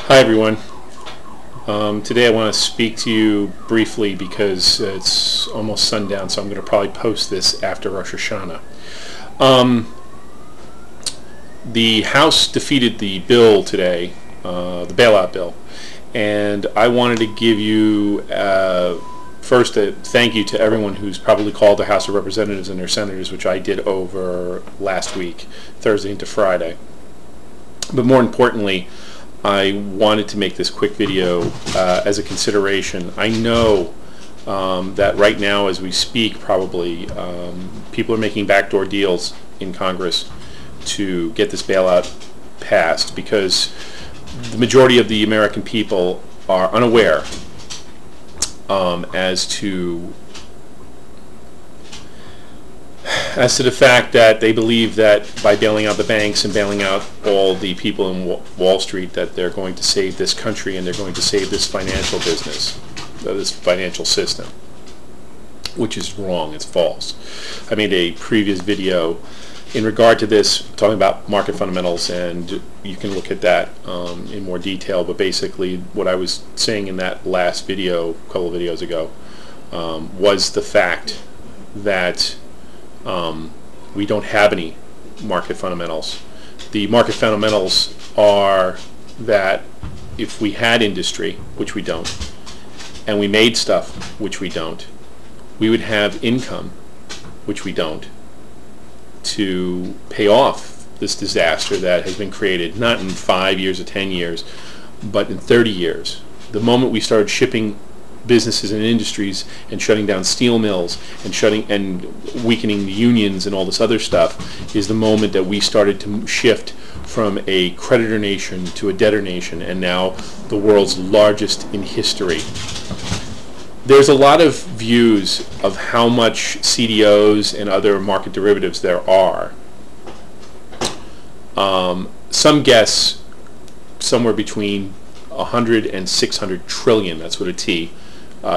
Hi everyone. Today I want to speak to you briefly because it's almost sundown, so I'm going to probably post this after Rosh Hashanah. The House defeated the bill today, the bailout bill, and I wanted to give you first a thank you to everyone who's probably called the House of Representatives and their senators, which I did over last week, Thursday into Friday. But more importantly, I wanted to make this quick video as a consideration. I know that right now as we speak probably people are making backdoor deals in Congress to get this bailout passed because the majority of the American people are unaware as to the fact that they believe that by bailing out the banks and bailing out all the people in Wall Street that they're going to save this country and they're going to save this financial business, this financial system, which is wrong. It's false. I made a previous video in regard to this talking about market fundamentals, and you can look at that in more detail, but basically what I was saying in that last video, a couple of videos ago, was the fact that we don't have any market fundamentals. The market fundamentals are that if we had industry, which we don't, and we made stuff, which we don't, we would have income, which we don't, to pay off this disaster that has been created, not in 5 years or 10 years, but in 30 years. The moment we started shipping businesses and industries and shutting down steel mills and weakening the unions and all this other stuff is the moment that we started to shift from a creditor nation to a debtor nation, and now the world's largest in history. There's a lot of views of how much CDOs and other market derivatives there are. Some guess somewhere between 100 and 600 trillion, that's with a T,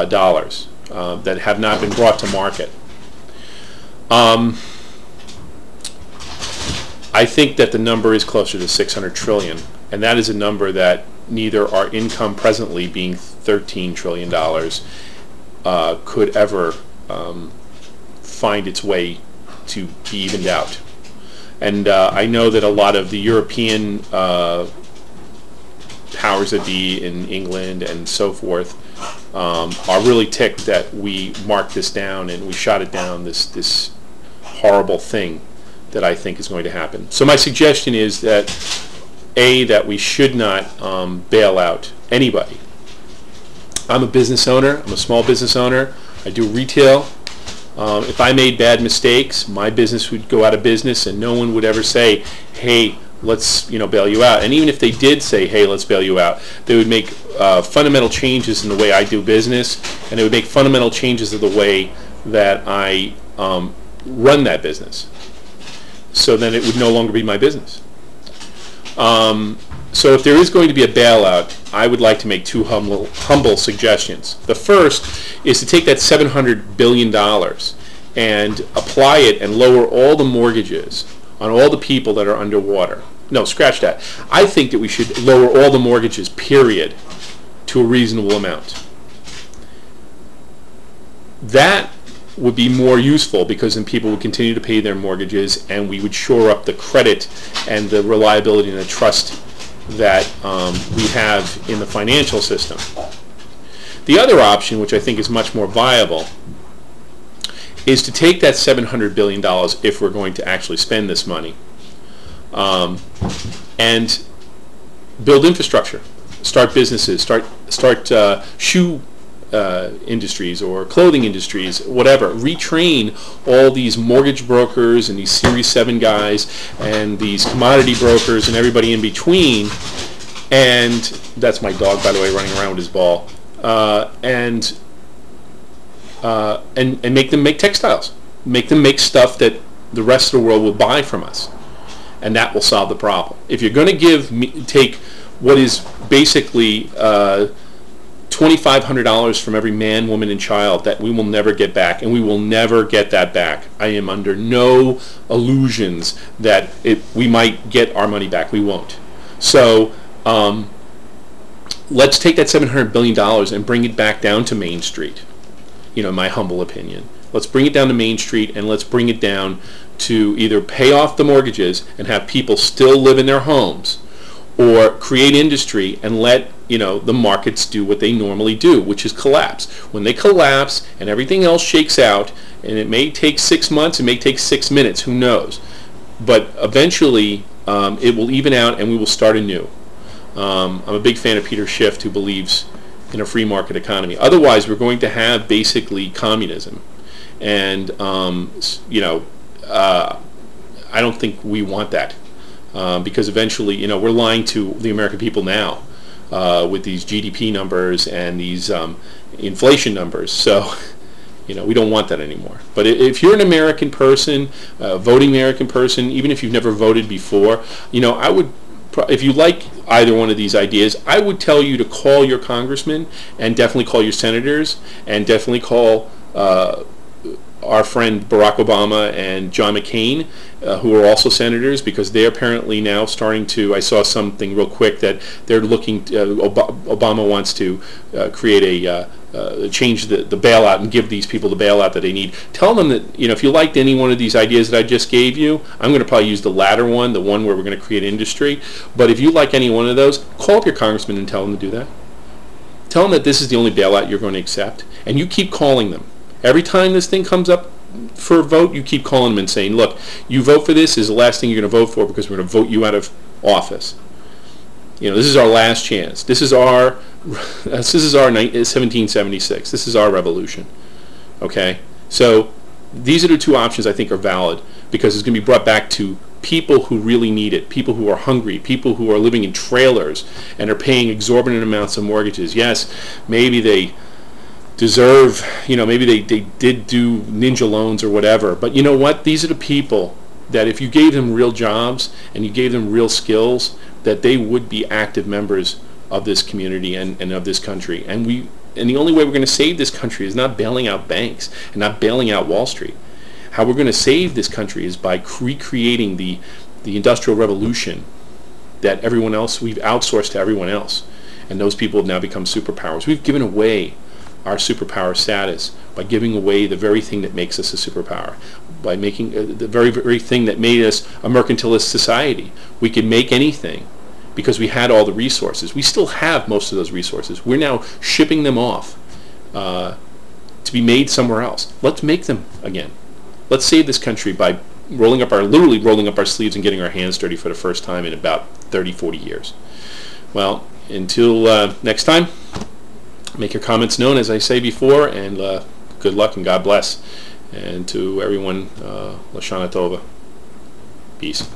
dollars that have not been brought to market. I think that the number is closer to 600 trillion, and that is a number that neither our income presently, being $13 trillion, could ever find its way to be evened out. And I know that a lot of the European powers that be in England and so forth are really ticked that we marked this down and we shot it down, this horrible thing that I think is going to happen. So my suggestion is that that we should not bail out anybody. I'm a business owner. I'm a small business owner. I do retail. If I made bad mistakes, my business would go out of business and no one would ever say, hey, let's bail you out. And even if they did say, hey, let's bail you out, they would make fundamental changes in the way I do business, and they would make fundamental changes of the way that I run that business. So then it would no longer be my business. So if there is going to be a bailout, I would like to make two humble suggestions. The first is to take that $700 billion and apply it and lower all the mortgages on all the people that are underwater. No, scratch that. I think that we should lower all the mortgages, period, to a reasonable amount. That would be more useful because then people would continue to pay their mortgages and we would shore up the credit and the reliability and the trust that we have in the financial system. The other option, which I think is much more viable, is to take that $700 billion, if we're going to actually spend this money, and build infrastructure, start businesses, start shoe industries or clothing industries, whatever. Retrain all these mortgage brokers and these Series 7 guys and these commodity brokers and everybody in between. And that's my dog, by the way, running around with his ball. And make them make textiles. Make them make stuff that the rest of the world will buy from us. And that will solve the problem. If you're going to take what is basically $2,500 from every man, woman, and child that we will never get back, and we will never get that back. I am under no illusions that we might get our money back. We won't. So let's take that $700 billion and bring it back down to Main Street. You know, my humble opinion. Let's bring it down to Main Street, and let's bring it down to either pay off the mortgages and have people still live in their homes, or create industry and let, you know, the markets do what they normally do, which is collapse. When they collapse and everything else shakes out, and it may take 6 months, it may take 6 minutes, who knows, but eventually it will even out and we will start anew. I'm a big fan of Peter Schiff, who believes in a free market economy. Otherwise, we're going to have basically communism, and you know, I don't think we want that, because eventually, you know, we're lying to the American people now with these GDP numbers and these inflation numbers. So, you know, we don't want that anymore. But if you're an American person, voting American person, even if you've never voted before, you know, I would, if you like either one of these ideas, I would tell you to call your congressman, and definitely call your senators, and definitely call our friend Barack Obama and John McCain, who are also senators, because they're apparently now starting to, I saw something real quick that they're looking, Obama wants to create change the bailout and give these people the bailout that they need. Tell them that, you know, if you liked any one of these ideas that I just gave you, I'm going to probably use the latter one, the one where we're going to create industry. But if you like any one of those, call up your congressman and tell them to do that. Tell them that this is the only bailout you're going to accept, and you keep calling them. Every time this thing comes up for a vote, you keep calling them and saying, look, you vote for this, is the last thing you're going to vote for, because we're going to vote you out of office. You know, this is our last chance. This is our 1776. This is our revolution. Okay? So these are the two options I think are valid, because it's going to be brought back to people who really need it, people who are hungry, people who are living in trailers and are paying exorbitant amounts of mortgages. Yes, maybe they deserve, you know, maybe they did do ninja loans or whatever, but you know what? These are the people that if you gave them real jobs and you gave them real skills, that they would be active members of this community and of this country. And the only way we're going to save this country is not bailing out banks and not bailing out Wall Street. How we're going to save this country is by recreating the Industrial Revolution that everyone else, we've outsourced to everyone else. And those people have now become superpowers. We've given away our superpower status by giving away the very thing that makes us a superpower, by making the very thing that made us a mercantilist society. We could make anything because we had all the resources. We still have most of those resources. We're now shipping them off to be made somewhere else. Let's make them again. Let's save this country by literally rolling up our sleeves and getting our hands dirty for the first time in about 30, 40 years. Well, until next time, make your comments known, as I say before, and good luck and God bless. And to everyone, Lashana Tova. Peace.